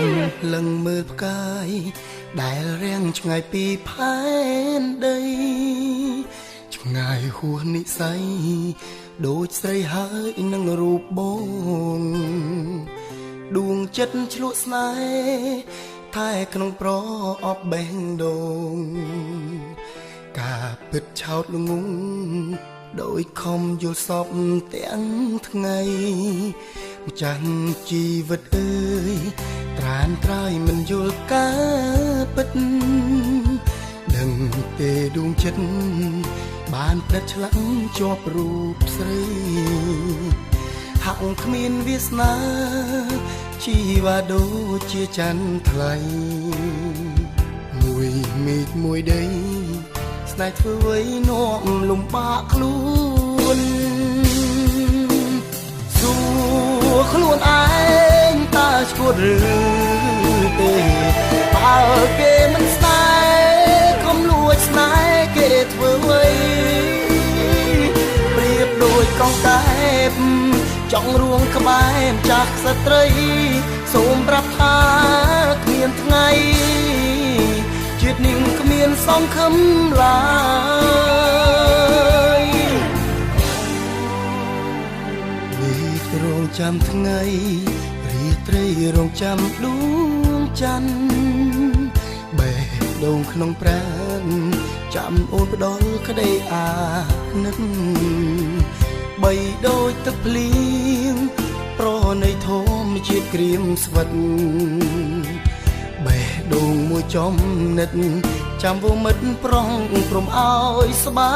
มลงมือផ្កាយដែលរាំងឆ្ងាយពីផែនដីឆ្ងាយហួសនិស័យដូចស្រីហើយនឹងរូបបងដួងចិត្តឆ្លក់ស្នេហ៍តែក្នុងប្រអប់បេះដូងការពិតឆោតល្ងងដោយខំយល់សពទាំងថ្ងៃម្ចាស់ជីវិតអើយត្រានត្រើយមិនយល់ការពិតដឹងទេដួងចិត្តបានផ្ដិតឆ្លាក់ជាប់រូបស្រីហាក់គ្មានវាសនាជីវ៉ាដូចជាច័ន្ទថ្លៃមួយមេឃមួយដីស្នេហ៍ធ្វើអ្វីនាំលំបាកខ្លួនសួរខ្លួនឯងតើឈួតឬទេបើគេមិនស្នេហ៍កុំលួចស្នេហ៍គេធ្វើអ្វីប្រៀបដូចកង្កែបចង់រួងក្បែរម្ចាស់ស្ត្រីសូមប្រាប់ថាគ្មានថ្ងៃជាតិនាងគ្មានសង្ឃឹមឡើយនេះរងចាំថ្ងៃរាត្រីរងចាំដួងច័ន្ទបេះដូងក្នុងប្រាណចាំអូនផ្ដល់ក្តីអាណិតបីដូចទឹកភ្លៀងប្រណីធម្មជាតិក្រៀមស្វិតបេះដូងមួយចំណិតចាំវមិត្តប្រងព្រមឲ្យស្បើ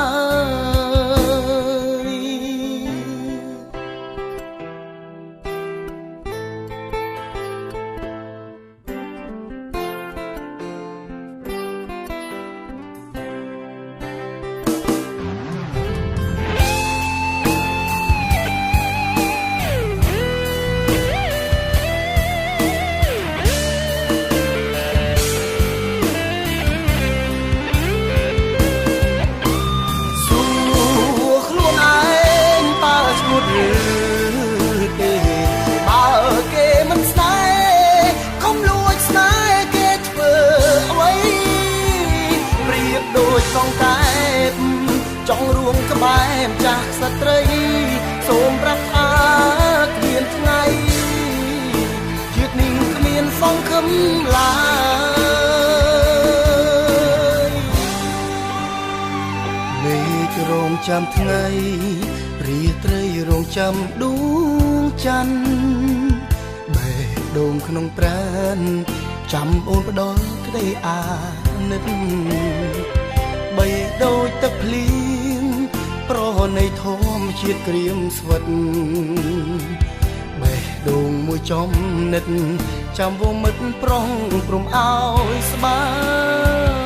យកង្កែបចង់រួងក្បែរម្ចាស់ស្ត្រីសូមប្រាប់ថាគ្មានថ្ងៃជាតិនេះគ្មានសង្ឃឹមឡើយមេឃរងចាំថ្ងៃរាត្រីរងចាំដួងច័ន្ទបេះដូងក្នុងប្រាណចាំអូនផ្ដល់ក្តីអាណិតបីដូចទឹកភ្លៀងប្រណីធម្មជាតិក្រៀមស្វិតបេះដូងមួយចំណិតចាំវមិត្តប្រងព្រមឲ្យស្បើយ